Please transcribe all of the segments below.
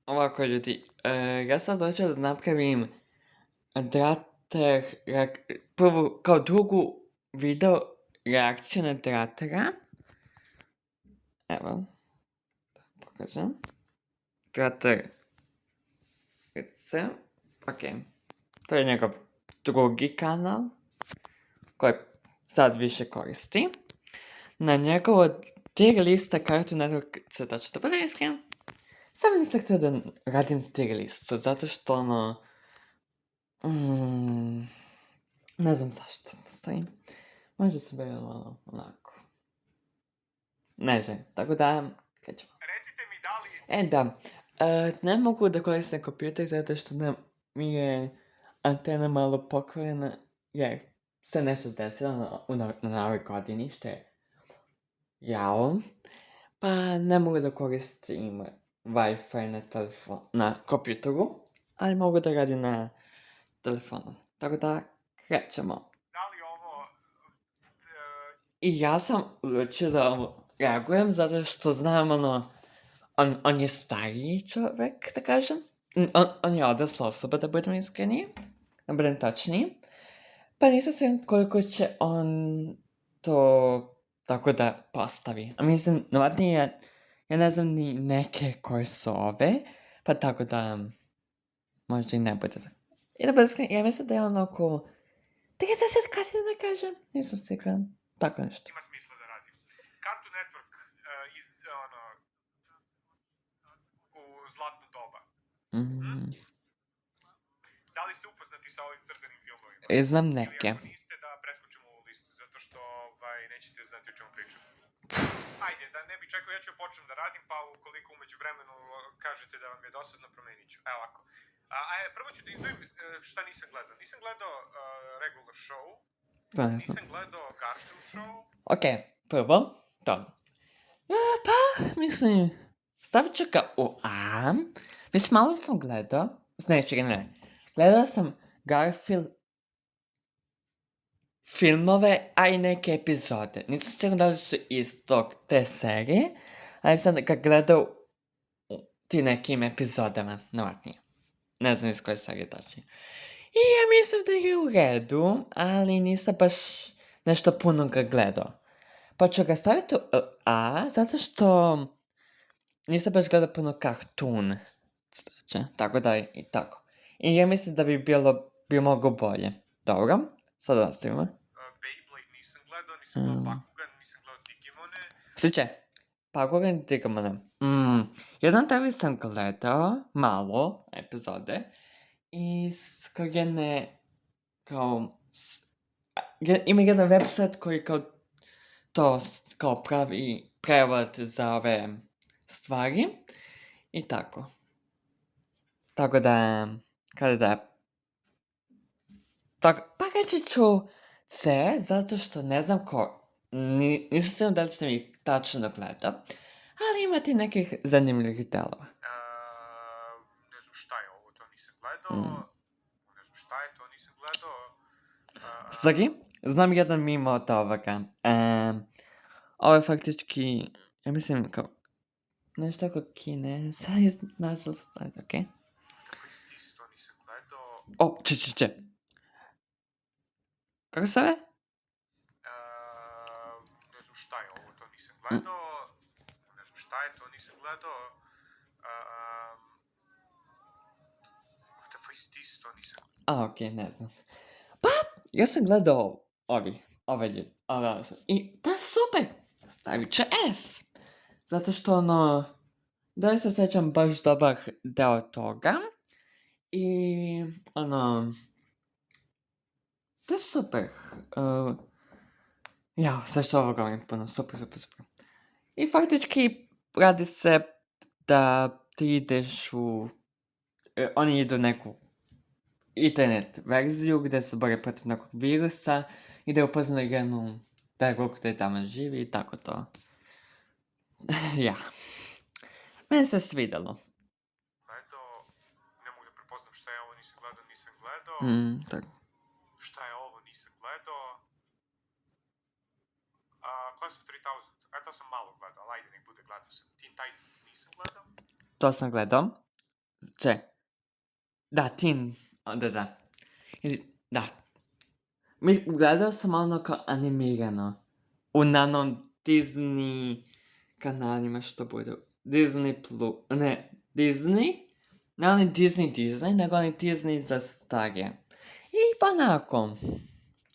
Ovako ljudi, ja sam došao da napravim Drater, prvu, kao drugu video reakciju na Dratera. Evo, pokažem. Drater, ok, to je njegov drugi kanal, koji sad više koristi. Na njegovo tier lista Cartoon Network crtač. Da budem iskren, sam nisam htio da radim tier listu, zato što ne znam zašto postoji. Možda se bilo onako. Ne znam, tako da, krećemo. Recite mi da li... Da, ne mogu da koristim kompjuter zato što mi je antena malo pokvarena, jer se nešto desilo na novoj godini, što je jao. Pa ne mogu da koristim Wi-Fi na kompjuteru, ali mogu da radim na telefonu. Tako da, krećemo. Da li ovo... I ja sam odlučio da ovo reagujem zato što znam on je stariji čovek, da kažem. On je odrasla osoba, da budem iskreni, da budem tačniji. Pa nisam siguran koliko će on to tako da postavi. A mislim, novadnije, ja ne znam ni neke koje su ove, pa tako da možda i ne bude. I da budem iskreni, ja mislim da je ono oko 30 godina, kažem. Nisam siguran. Tako nešto. Ima smisla da radim. Cartoon Network u zlatno doba. Da li ste upoznati sa ovim crtanim filmovima? Znam neke. Ili ako niste, da preskočimo ovu listu, zato što nećete znati o čemu pričam. Ajde, da ne bi čekao, ja ću počnem da radim, pa ukoliko umeđu vremenu kažete da vam je dosadno, promenit ću. Evo ovako. Prvo ću da izdvojim šta nisam gledao. Nisam gledao Regular Show, nisam gledao Garfield Show. Ok, prvo, to. Pa, mislim, stavit ću ga u A. Mislim, malo sam gledao. Ne. Gledao sam Garfield filmove, a i neke epizode. Nisam siguran da li su iz te serije, ali sam ga gledao u ti nekim epizodama, novatnije. Ne znam iz koje serije tačnije. I ja mislim da je u redu, ali nisam baš nešto puno ga gledao. Pa ću ga staviti u A, zato što nisam baš gledao puno kartun. Tako da i tako. I ja mislim da bi mogo bolje. Dobro, sad nastavimo. Beyblade nisam gledao, nisam gledao Bakugan, nisam gledao Digimone. Sviće, Bakugan i Digimone. Jedan tebi sam gledao, malo, epizode. I ima jedan website koji kao pravi prevod za ove stvari. I tako. Tako da, pa reći ću C, zato što ne znam nisam siguran da li sam ih tačno gledao, ali ima ti nekih zanimljivih delova. Ne znam šta je ovo, to nisam gledao. Ne znam šta je, to nisam gledao. Sorry, znam jedan mimo od ovoga. Ovo je faktički, ja mislim kao, nešto oko Kineza, nažalost, ajde, okej. The Face to nisam gledao. O, če. Kako se zove? Ne znam šta je ovo, to nisam gledao. Ne znam šta je, to nisam gledao. The Face to nisam gledao. Okej, ne znam. Pa, ja sam gledao ove ljudi. I to je super. Stavit ću S. Zato što da se sjećam baš dobar deo toga. I to je super. Sve što ovo govorim puno, super. I faktički radi se da ti ideš oni idu neku internet verziju gdje se bore protiv nekog virusa i gdje upoznaju jednu dergu gdje tamo živi i tako to. Ja. Meni se svidjelo. Gledao, ne mogu da prepoznam šta je ovo, nisam gledao. Tako. Šta je ovo, nisam gledao. Class of 3000, to sam malo gledao, ali ajde, nek bude, gledao sam. Teen Titans nisam gledao. To sam gledao. Da, Teen, da. Da. Gledao sam ono kao animirano. U onom Disney kanalima što budu. Disney? Ne oni Disney, nego oni Disney za starije. I pa onako,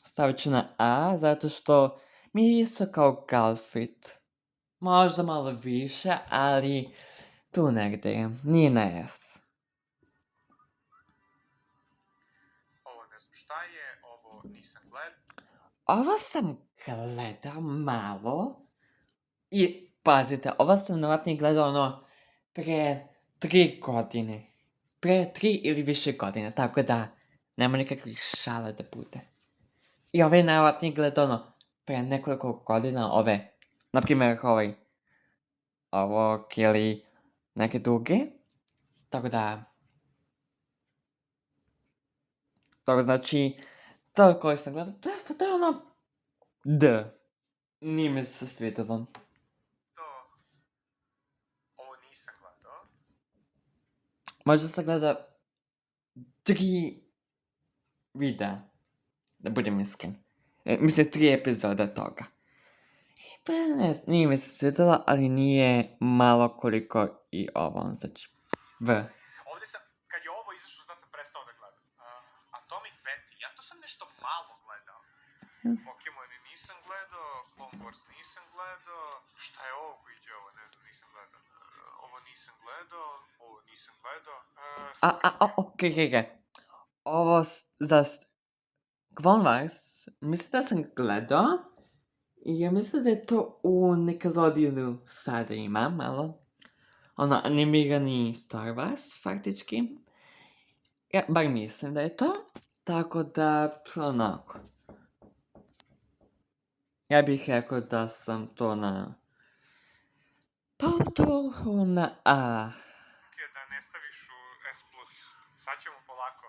stavit ću na A, zato što mi je isto kao Galfit. Možda malo više, ali tu negdje, nije na S. Ovo ne znam šta je, ovo nisam gledao. Ovo sam gledao malo i pazite, ovo sam vjerojatno gledao ono pre 3 godine. Pre 3 ili više godine, tako da nema nikakvih šala da bude. I ove najvjerojatnije gledao ono pre nekoliko godina ove, naprimjer ovo ili neke druge, tako da, to znači, to koje sam gledao, to je ono D. Nije mi se svidjelo. Ovo nisam gledao. Možda sam gledao 3 videa, da budem iskren. Mislim, 3 epizode toga. Pa ne znam, nije mi se svidjelo, ali nije malo koliko i ovo, znači, V. Ovdje sam, kad je ovo izašlo, tad sam prestao da gledam. Atomic Betty, ja to sam nešto malo gledao. Pokemon nisam gledao, Clone Wars nisam gledao. Šta je ovo koji iđe ovo? Ne znam, nisam gledao. Ovo nisam gledao, ovo nisam gledao. Okej. Ovo za Clone Wars, mislim da sam gledao. I ja mislim da je to u Nickelodeonu sada ima malo. Ono, animirani Star Wars, faktički. Ja, bar mislim da je to. Tako da, onako. Ja bih rekao da sam to na... Pa to na A. Da ne staviš u S+. Sad ćemo polako.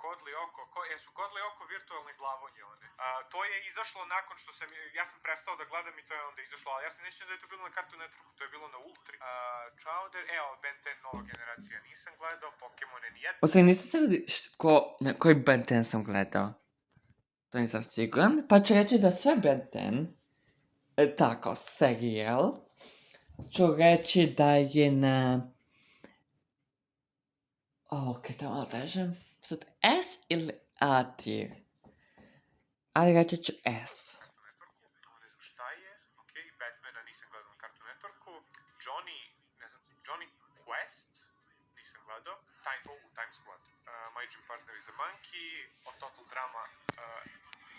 Kodli oko, jesu Kodli oko virtualne glavonje one. To je izašlo nakon što sam, ja sam prestao da gledam i to je onda izašlo, ali ja se nećem da je to bilo na Cartoon Networku, to je bilo na Ultri. Chowder, evo, Ben 10 nova generacija nisam gledao, Pokemone nijedno. Osim, nisam se vidi na koji Ben 10 sam gledao. To nisam siguran, pa ću reći da sve Ben 10, tako, serijal, ću reći da je na... Okej, to malo teže. Sad, S ili A tier? Ali reći ću S. Ne znam šta je, okej, Batmana nisam gledao na Cartoon Networku, Johnny Quest nisam gledao, Time Squad, My Gym Partner is a Monkey, Total Drama,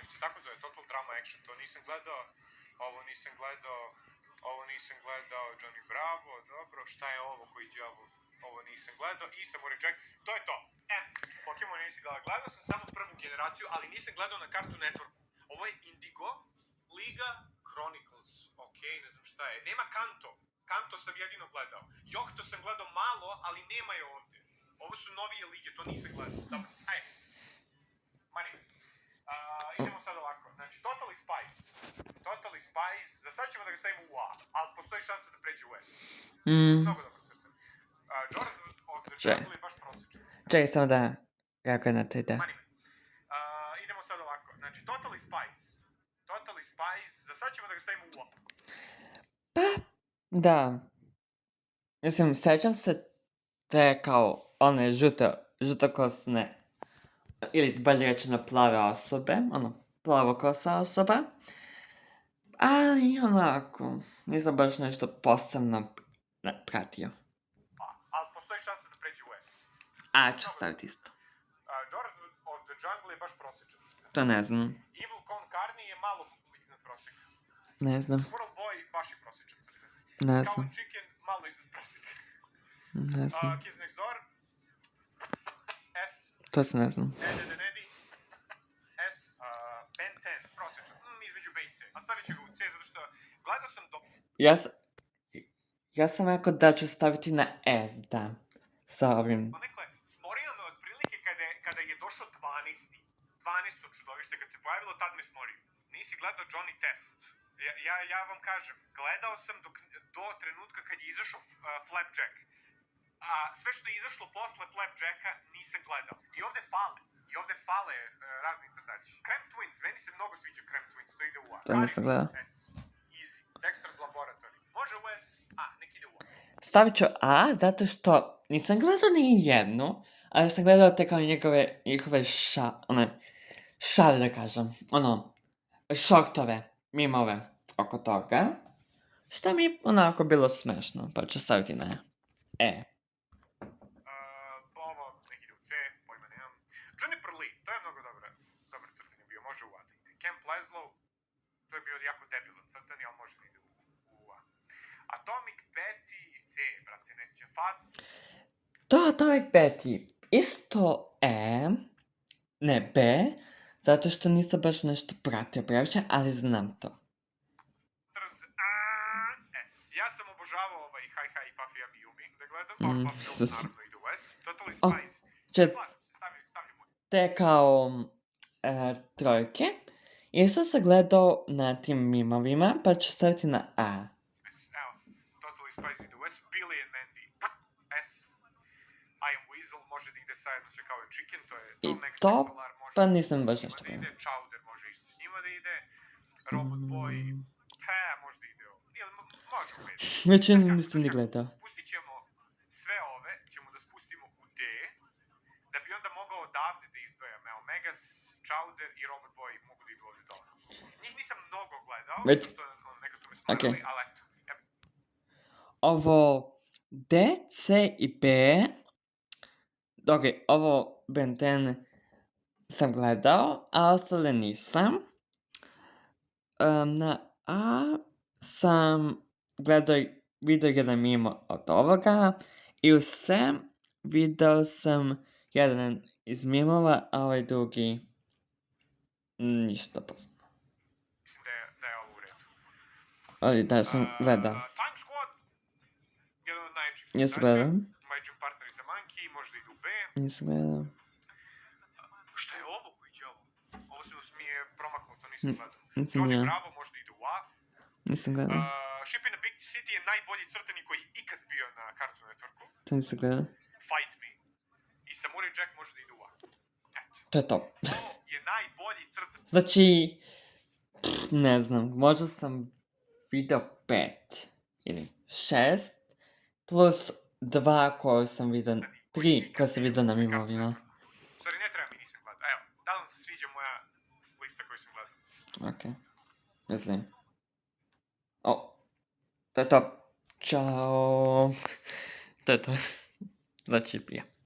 se tako zove, Total Drama Action, to nisam gledao, ovo nisam gledao, Johnny Bravo, dobro, šta je ovo koji iđe ovo nisam gledao, i Samurai Jack, to je to. Pokemon nisam gledao sam samo prvu generaciju, ali nisam gledao na Cartoon Networku. Ovo je Indigo, Liga, Chronicles, okej, ne znam šta je. Nema Kanto sam jedino gledao. Johto sam gledao malo, ali nema je ovdje. Ovo su novije lige, to nisam gledao. Dobro, ajde. Mani. Idemo sad ovako. Znači, Totally Spies, za sad ćemo da ga stavimo u A, ali postoji šansa da pređe u S. Mnogo dobro crte. George of the Jungle je baš prosječan. Čekaj, samo da kako je na te ide. Mani me. Idemo sad ovako. Znači, Totally Spies, za sad ćemo da ga stavimo u A. Pa, da. Mislim, sećam se te kao one žutokosne, ili bolje rečeno plave osobe, ono, plavokosa osoba. Ali onako, nisam baš nešto posebno pratio. Ali postoji šansa da pređe u S. A, ću staviti isto. George of the Jungle je baš prosječan. To ne znam. Evil Con Carne je malo iznad prosjeka. Ne znam. Squirrel Boy baš je prosječan. Ne Cow znam. and Chicken malo iznad prosjeka. Ne znam. Kids Next Door. S. To se ne znam. Ed and Eddie. S. Ben 10, prosječan. Između B i C. A stavit ću ga u C zato što gledao sam do... Ja sam rekao da ću staviti na S, da. Sa ovim. Nekle, smorio me otprilike kada je došao 12. čudovište, kad se pojavilo, tad me smorio. Nisi gledao Johnny Test. Ja vam kažem, gledao sam do trenutka kad je izašao Flapjack. A sve što je izašlo posle Flapjacka nisam gledao. I ovde fale razni crtači. Krem Twins, meni se mnogo sviđa Krem Twins, to ide u A. To nisam gledao. S. Easy. Dexter's Laboratory. Može u S, A, nek ide u A. Stavit ću A zato što nisam gledao ni jednu, ali sam gledao te kao njihove šale da kažem, šortove, mimove oko toga, što mi je onako bilo smešno, pa ću staviti na E. Ovo nek ide u C, pojma nemam. Juniper Lee, to je mnogo dobar crtani bio, može u A da ide. Camp Lazlow, to je bio jako debilan crtani, ali može da ide u A. Atomic Betty, C, brate, ne sjećam. Fast, To Atomic Betty, isto E, ne B, zato što nisam baš nešto pratio previše, ali znam to. S. Ja sam obožavao ovaj Hi Hi i Puffy Amiyumi da gledam, pa film sas- naravno ide u S. Totally O, Spies. Če- Slažem se, stavljam u te kao trojke, isto sam gledao na tim mimovima, pa ću staviti na A. S. Evo, Totally Spies ide u S. Billy and Mandy. S. I Am Weasel može da ide zajedno sa kao Chicken, to je I Mega to, Sexalar može pa da nisam baš s njima nešto da ide, gledao. Chowder može isto s njima da ide, Robot Boy, može da ide ovo. Ili može u pet. Većinu Kako, nisam ni znaš kako, gledao. Spustit ćemo sve ove, ćemo da spustimo u D, da bi onda mogao odavde da izdvajam. Evo, Megas, Chowder i Robot Boy mogu da idu ovdje dole. Njih nisam mnogo gledao, Već- zato što nekad su me smarali, okej. ali eto. Ovo D, C i B. Ok, ovo Ben 10 sam gledao, a ostale nisam. Na A sam video jedan mimo od ovoga i u C video sam jedan iz mimova, a ovaj drugi ništa poznao. Mislim da je ovo u redu. Ali da sam gledao. Time Squad, jedan od najjačih Nisam crtača. gledao. My Gym Partner is a Monkey, može da ide u B. Nisam gledao. Šta je ovo? Koji je ovo? Ovo se mi je promaklo, to nisam gledao. Nisam Johnny gledao. Bravo može da ide u A. Nisam gledao. Ship in a Big City je najbolji crtani koji je ikad bio na Cartoon Networku. To nisam gledao. Fight Me. I Samurai Jack može da ide u A. Eto. To je to. Ovo je najbolji crtan. Znači, ne znam, možda sam video 5 ili 6 plus 2 koje sam video, 3 koje sam video na mimovima. Sorry, ne treba mi, nisam gledao. Evo, da li vam se sviđa moja lista koju sam gledao? Ok, mislim. To je to. Ćao. To je to. Znači, prije.